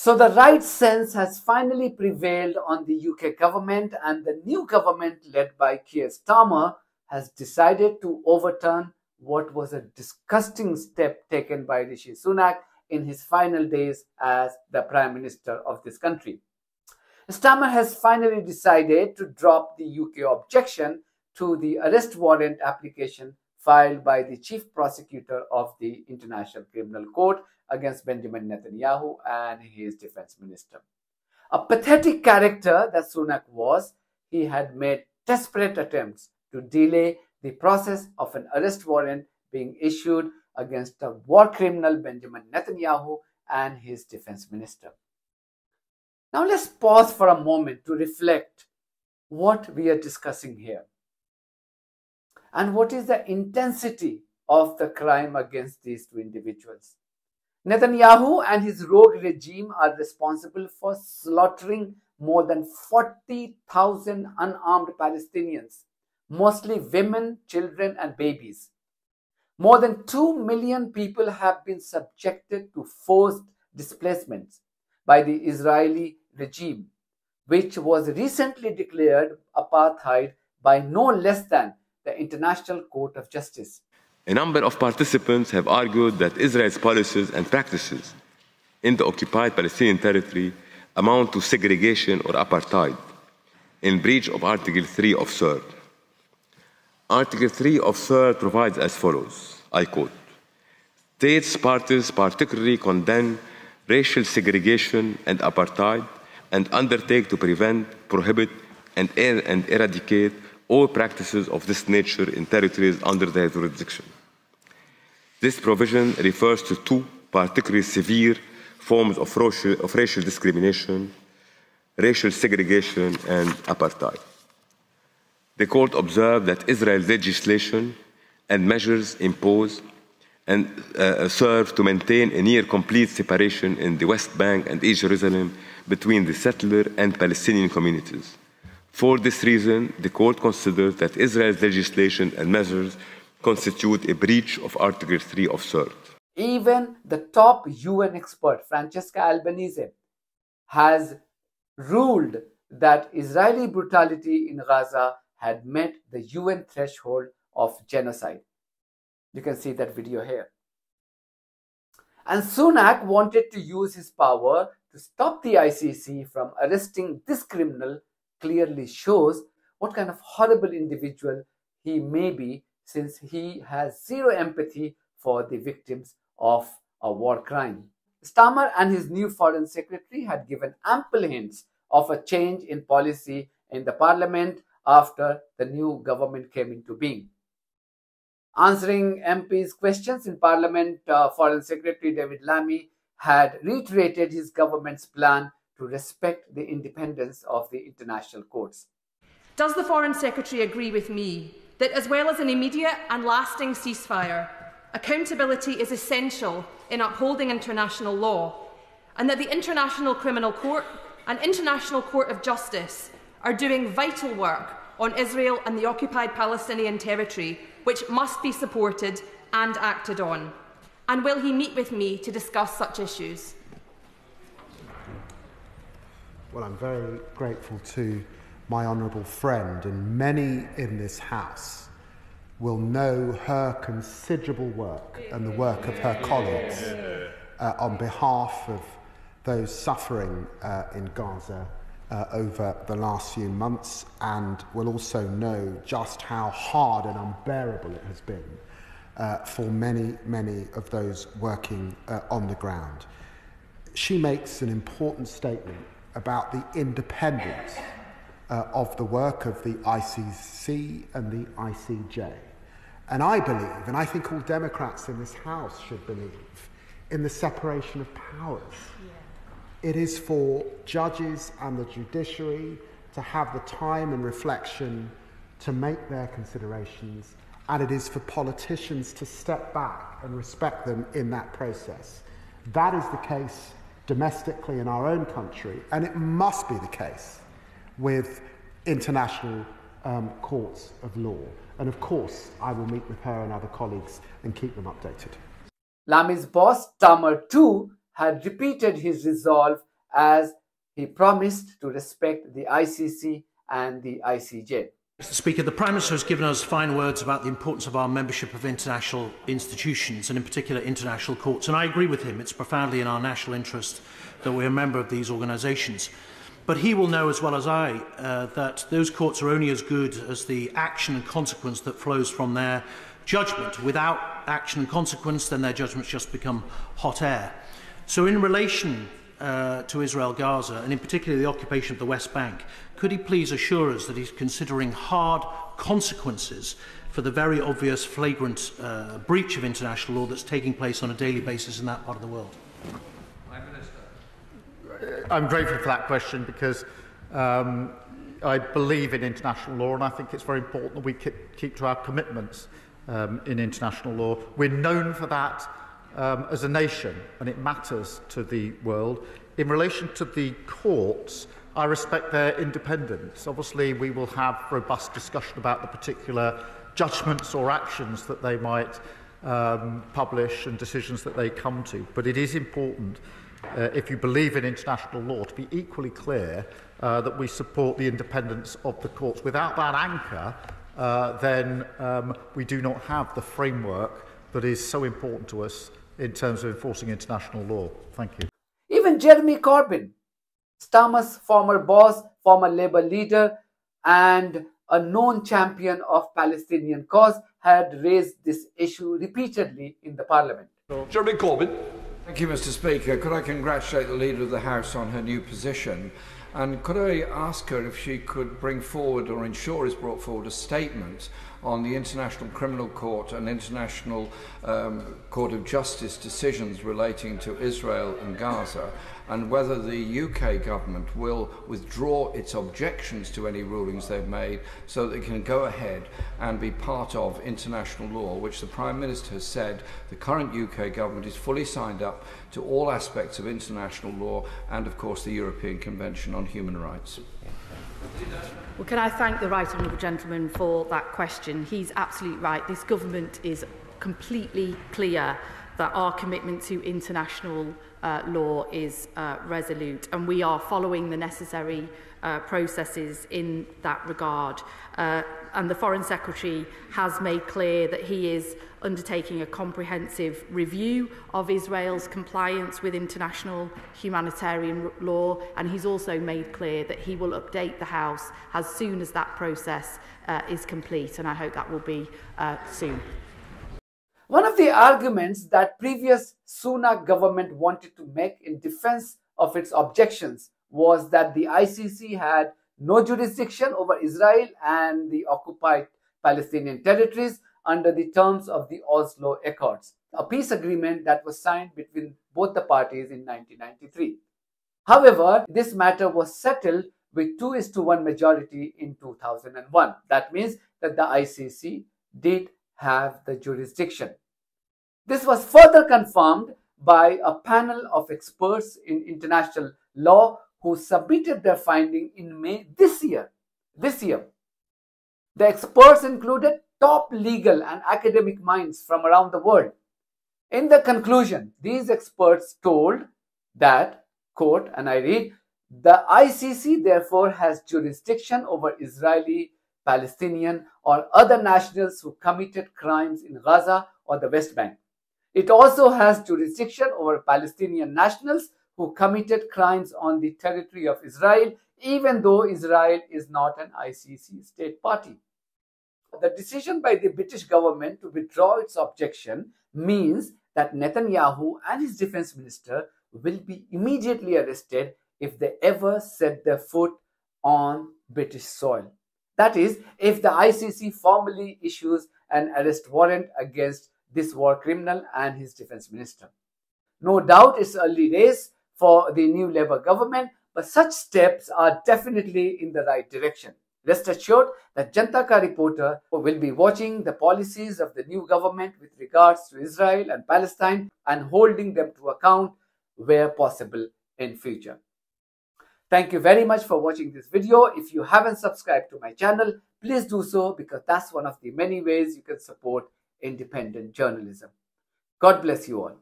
So the right sense has finally prevailed on the UK government, and the new government led by Keir Starmer has decided to overturn what was a disgusting step taken by Rishi Sunak in his final days as the Prime Minister of this country. Starmer has finally decided to drop the UK objection to the arrest warrant application filed by the Chief Prosecutor of the International Criminal Court against Benjamin Netanyahu and his Defense Minister. A pathetic character that Sunak was, he had made desperate attempts to delay the process of an arrest warrant being issued against the war criminal Benjamin Netanyahu and his Defense Minister. Now let's pause for a moment to reflect what we are discussing here. And what is the intensity of the crime against these two individuals? Netanyahu and his rogue regime are responsible for slaughtering more than 40,000 unarmed Palestinians, mostly women, children, and babies. More than 2 million people have been subjected to forced displacements by the Israeli regime, which was recently declared apartheid by no less than the International Court of Justice. A number of participants have argued that Israel's policies and practices in the occupied Palestinian territory amount to segregation or apartheid in breach of Article 3 of CERD. Article 3 of CERD provides as follows, I quote, "States parties particularly condemn racial segregation and apartheid and undertake to prevent, prohibit, and eradicate all practices of this nature in territories under their jurisdiction." This provision refers to two particularly severe forms of racial discrimination, racial segregation, and apartheid. The court observed that Israel's legislation and measures imposed and serve to maintain a near-complete separation in the West Bank and East Jerusalem between the settler and Palestinian communities. For this reason, the court considers that Israel's legislation and measures constitute a breach of Article 3 of CERD. Even the top UN expert, Francesca Albanese, has ruled that Israeli brutality in Gaza had met the UN threshold of genocide. You can see that video here. And Sunak wanted to use his power to stop the ICC from arresting this criminal. Clearly shows what kind of horrible individual he may be, since he has zero empathy for the victims of a war crime. Starmer and his new foreign secretary had given ample hints of a change in policy in the parliament after the new government came into being. Answering MPs' questions in parliament, Foreign Secretary David Lammy had reiterated his government's plan to respect the independence of the international courts. Does the Foreign Secretary agree with me that, as well as an immediate and lasting ceasefire, accountability is essential in upholding international law, and that the International Criminal Court and International Court of Justice are doing vital work on Israel and the occupied Palestinian territory, which must be supported and acted on? And will he meet with me to discuss such issues? Well, I'm very grateful to my honourable friend, and many in this House will know her considerable work and the work of her colleagues on behalf of those suffering in Gaza over the last few months, and will also know just how hard and unbearable it has been for many, many of those working on the ground. She makes an important statement about the independence of the work of the ICC and the ICJ. And I believe, and I think all Democrats in this House should believe, in the separation of powers. Yeah. It is for judges and the judiciary to have the time and reflection to make their considerations, and it is for politicians to step back and respect them in that process. That is the case domestically in our own country, and it must be the case with international courts of law. And of course, I will meet with her and other colleagues and keep them updated. Lammy's boss, Starmer too, had repeated his resolve as he promised to respect the ICC and the ICJ. Mr. Speaker, the Prime Minister has given us fine words about the importance of our membership of international institutions and in particular international courts, and I agree with him. It's profoundly in our national interest that we're a member of these organisations. But he will know as well as I that those courts are only as good as the action and consequence that flows from their judgment. Without action and consequence, then their judgments just become hot air. So in relation to Israel-Gaza, and in particular the occupation of the West Bank, could he please assure us that he's considering hard consequences for the very obvious flagrant breach of international law that's taking place on a daily basis in that part of the world? Prime Minister. I'm grateful for that question because I believe in international law, and I think it's very important that we keep to our commitments in international law. We're known for that as a nation, and it matters to the world. In relation to the courts, I respect their independence. Obviously, we will have robust discussion about the particular judgments or actions that they might publish and decisions that they come to. But it is important, if you believe in international law, to be equally clear that we support the independence of the courts. Without that anchor, then we do not have the framework that is so important to us in terms of enforcing international law. Thank you. Even Jeremy Corbyn, Starmer's former boss, former Labour leader, and a known champion of Palestinian cause, had raised this issue repeatedly in the Parliament. Jeremy Corbyn. Thank you, Mr. Speaker. Could I congratulate the Leader of the House on her new position? And could I ask her if she could bring forward or ensure is brought forward a statement on the International Criminal Court and International Court of Justice decisions relating to Israel and Gaza, and whether the UK government will withdraw its objections to any rulings they've made so that it can go ahead and be part of international law, which the Prime Minister has said the current UK government is fully signed up to all aspects of international law and, of course, the European Convention on Human Rights. Well, can I thank the right honourable gentleman for that question? He's absolutely right. This government is completely clear that our commitment to international law is resolute, and we are following the necessary processes in that regard. And the Foreign Secretary has made clear that he is undertaking a comprehensive review of Israel's compliance with international humanitarian law, and he's also made clear that he will update the House as soon as that process is complete, and I hope that will be soon. One of the arguments that previous Sunak government wanted to make in defense of its objections was that the ICC had no jurisdiction over Israel and the occupied Palestinian territories under the terms of the Oslo Accords, a peace agreement that was signed between both the parties in 1993. However, this matter was settled with 2:1 majority in 2001. That means that the ICC did have the jurisdiction. This was further confirmed by a panel of experts in international law who submitted their finding in May this year. The experts included top legal and academic minds from around the world. In the conclusion, these experts told that, quote, and I read, "The ICC therefore has jurisdiction over Israeli, Palestinian, or other nationals who committed crimes in Gaza or the West Bank. It also has jurisdiction over Palestinian nationals who committed crimes on the territory of Israel, even though Israel is not an ICC state party." The decision by the British government to withdraw its objection means that Netanyahu and his defense minister will be immediately arrested if they ever set their foot on British soil. That is, if the ICC formally issues an arrest warrant against this war criminal and his defense minister. No doubt it's early days for the new Labour government, but such steps are definitely in the right direction. Rest assured that Janta Ka Reporter will be watching the policies of the new government with regards to Israel and Palestine and holding them to account where possible in future. Thank you very much for watching this video. If you haven't subscribed to my channel, please do so, because that's one of the many ways you can support independent journalism. God bless you all.